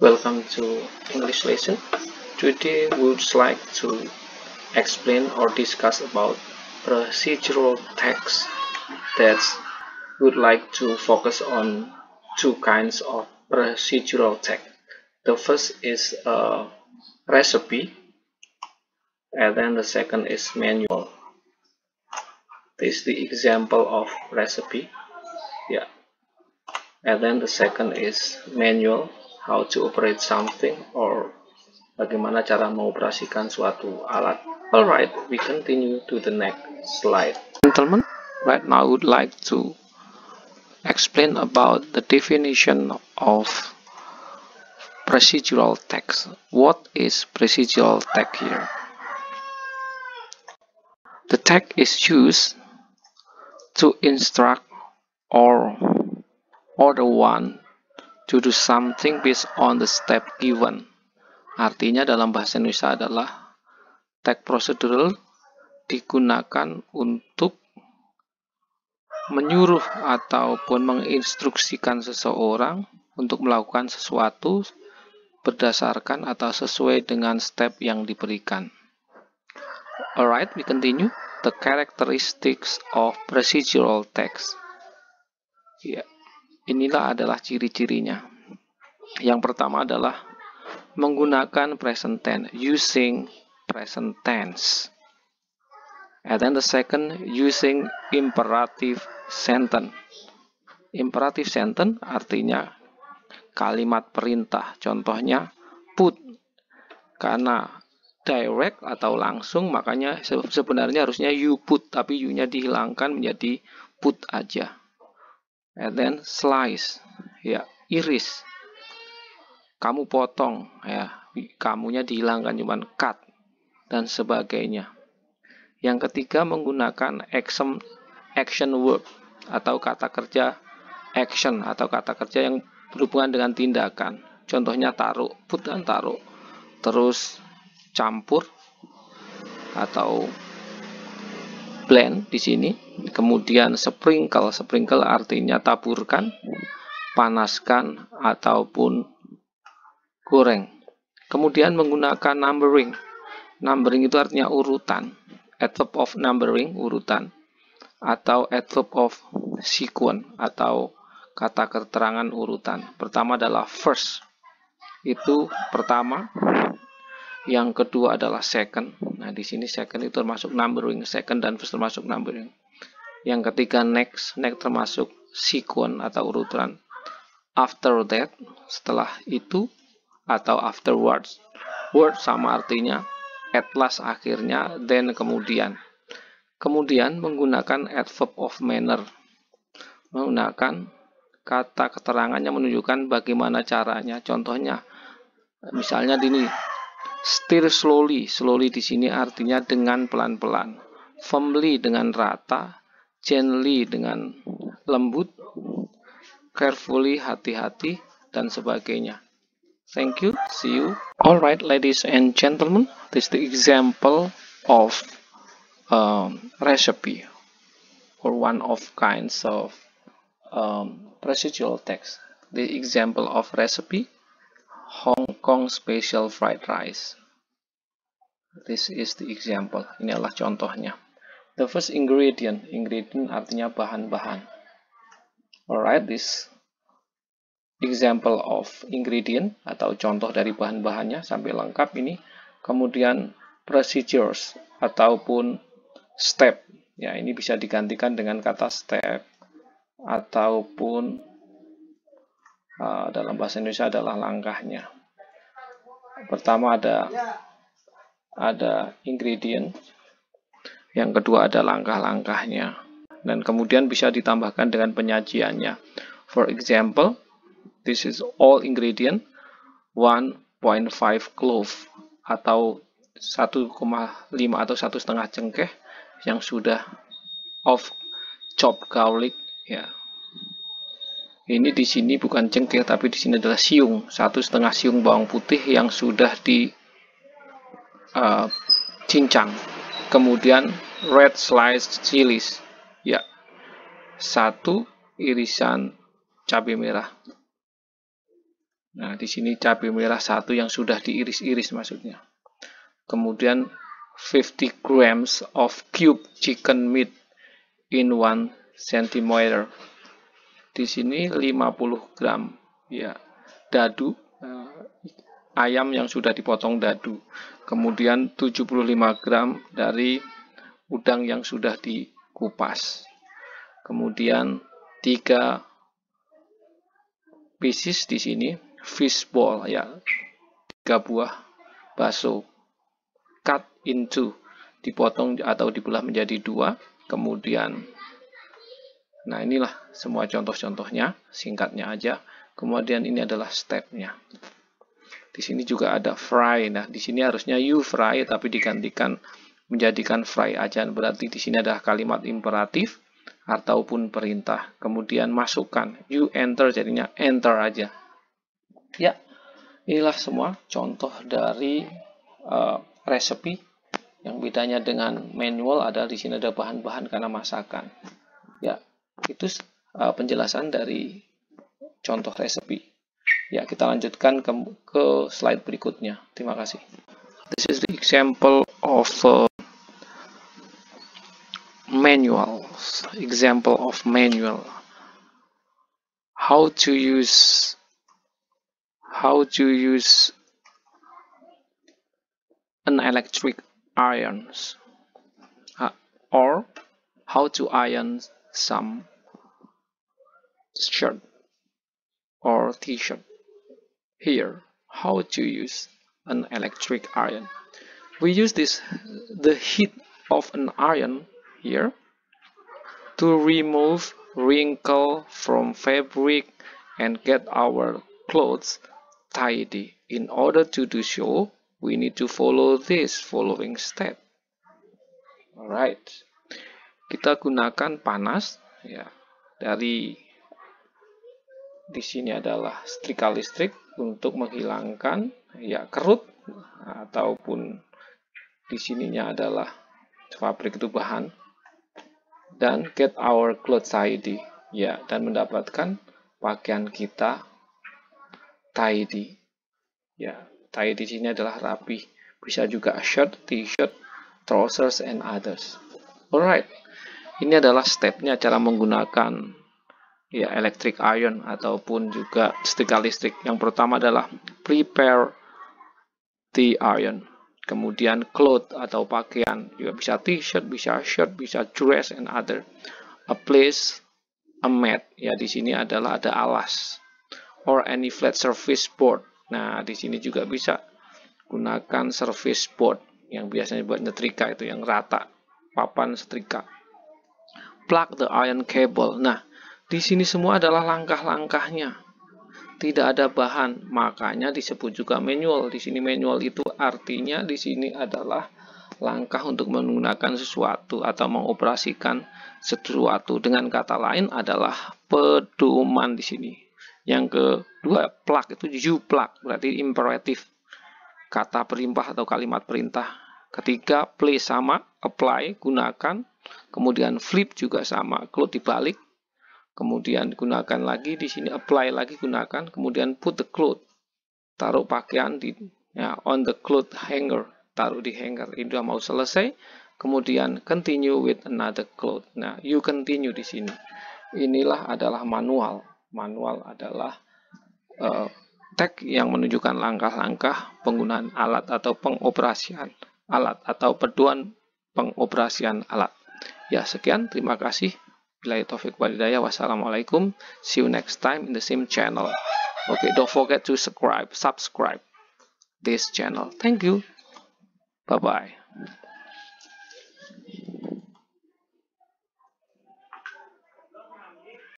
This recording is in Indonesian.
Welcome to English lesson. Today we would like to explain or discuss about procedural text. That we would like to focus on two kinds of procedural text. The first is a recipe, and then the second is manual. This is the example of recipe, yeah. And then the second is manual, how to operate something or bagaimana cara mengoperasikan suatu alat. Alright, we continue to the next slide. Gentlemen, right now I would like to explain about the definition of procedural text. What is procedural text here? The text is used to instruct or order one to do something based on the step given. Artinya dalam bahasa Indonesia adalah text procedural digunakan untuk menyuruh ataupun menginstruksikan seseorang untuk melakukan sesuatu berdasarkan atau sesuai dengan step yang diberikan. Alright, we continue. The characteristics of procedural text. Ya, inilah adalah ciri-cirinya. Yang pertama adalah menggunakan present tense, using present tense. And then the second, using imperative sentence. Imperative sentence artinya kalimat perintah. Contohnya put. Karena direct atau langsung, makanya sebenarnya harusnya you put, tapi you-nya dihilangkan menjadi put aja. And then slice, ya, iris. Kamu potong, ya, kamunya dihilangkan cuman cut dan sebagainya. Yang ketiga, menggunakan action word atau kata kerja action atau kata kerja yang berhubungan dengan tindakan. Contohnya taruh, put dan taruh. Terus campur atau blend di sini. Kemudian sprinkle, sprinkle artinya taburkan, panaskan ataupun goreng. Kemudian menggunakan numbering. Numbering itu artinya urutan. Adverb of numbering, urutan. Atau adverb of sequence atau kata keterangan urutan. Pertama adalah first. Itu pertama. Yang kedua adalah second. Nah, di sini second itu termasuk numbering. Second dan first termasuk numbering. Yang ketiga next. Next termasuk sequence atau urutan. After that, setelah itu atau afterwards. Word sama artinya at last akhirnya, then kemudian. Kemudian menggunakan adverb of manner. Menggunakan kata keterangannya menunjukkan bagaimana caranya. Contohnya misalnya ini steer slowly. Slowly di sini artinya dengan pelan-pelan. Firmly dengan rata, gently dengan lembut, carefully hati-hati dan sebagainya. Thank you. See you. Alright, ladies and gentlemen, this is the example of recipe or one of kinds of procedural text. The example of recipe, Hong Kong special fried rice. This is the example. Ini adalah contohnya. The first ingredient. Ingredient artinya bahan-bahan. Alright, this example of ingredient atau contoh dari bahan-bahannya sampai lengkap ini. Kemudian procedures ataupun step. Ya, ini bisa digantikan dengan kata step ataupun dalam bahasa Indonesia adalah langkahnya. Pertama ada ingredient. Yang kedua ada langkah-langkahnya. Dan kemudian bisa ditambahkan dengan penyajiannya. For example, this is all ingredient 1.5 clove atau 1,5 atau 1,5 cengkeh yang sudah of chopped garlic, ya. Ini di sini bukan cengkeh tapi di sini adalah siung, 1,5 siung bawang putih yang sudah di cincang. Kemudian red sliced chilies, ya. 1 irisan cabai merah. Nah, di sini cabai merah 1 yang sudah diiris-iris maksudnya. Kemudian 50 grams of cube chicken meat in 1 cm. Di sini 50 gram ya dadu ayam yang sudah dipotong dadu. Kemudian 75 gram dari udang yang sudah dikupas. Kemudian 3 pieces di sini fish ball ya, 3 buah bakso cut into, dipotong atau dibelah menjadi 2. Kemudian nah inilah semua contoh-contohnya, singkatnya aja. Kemudian ini adalah stepnya. Di sini juga ada fry. Nah, di sini harusnya you fry tapi digantikan menjadikan fry aja. Berarti di sini adalah kalimat imperatif ataupun perintah. Kemudian masukkan, you enter, jadinya enter aja. Ya, inilah semua contoh dari resepi. Yang bedanya dengan manual adalah di sini ada bahan-bahan karena masakan. Ya, itu penjelasan dari contoh resepi. Ya, kita lanjutkan ke slide berikutnya. Terima kasih. This is the example of manual. Example of manual. How to use an electric iron, or how to iron some shirt or t-shirt. Here, how to use an electric iron. We use the heat of an iron here to remove wrinkle from fabric and get our clothes tidy. In order to do so, we need to follow this following step. Alright, kita gunakan panas ya, dari di sini adalah setrika listrik untuk menghilangkan ya kerut, ataupun di sininya adalah fabrik itu bahan, dan get our clothes tidy ya, dan mendapatkan pakaian kita tidy ya. Tidy di sini adalah rapi, bisa juga shirt, t-shirt, trousers and others. Alright, ini adalah stepnya cara menggunakan ya electric iron ataupun juga setrika listrik. Yang pertama adalah prepare the iron, kemudian cloth atau pakaian, juga bisa t-shirt, bisa shirt, bisa dress and other. A place, a mat ya, di sini adalah ada alas, or any flat surface board. Nah, di sini juga bisa gunakan surface board yang biasanya buat nyetrika, itu yang rata, papan setrika. Plug the iron cable. Nah, di sini semua adalah langkah-langkahnya. Tidak ada bahan, makanya disebut juga manual. Di sini manual itu artinya di sini adalah langkah untuk menggunakan sesuatu atau mengoperasikan sesuatu. Dengan kata lain adalah pedoman di sini. Yang kedua, plug itu you plug, berarti imperatif, kata perintah atau kalimat perintah. Ketiga, play sama, apply, gunakan. Kemudian flip juga sama, cloth dibalik. Kemudian gunakan lagi di sini, apply lagi, gunakan. Kemudian put the cloth, taruh pakaian di ya, on the cloth hanger, taruh di hanger. Ini sudah mau selesai. Kemudian continue with another cloth. Nah, you continue di sini. Inilah adalah manual. Manual adalah tag yang menunjukkan langkah-langkah penggunaan alat atau pengoperasian alat atau pedoman pengoperasian alat. Ya, sekian. Terima kasih. Billahi taufiq wal hidayah. Wassalamualaikum. See you next time in the same channel. Okay, don't forget to subscribe this channel. Thank you. Bye-bye.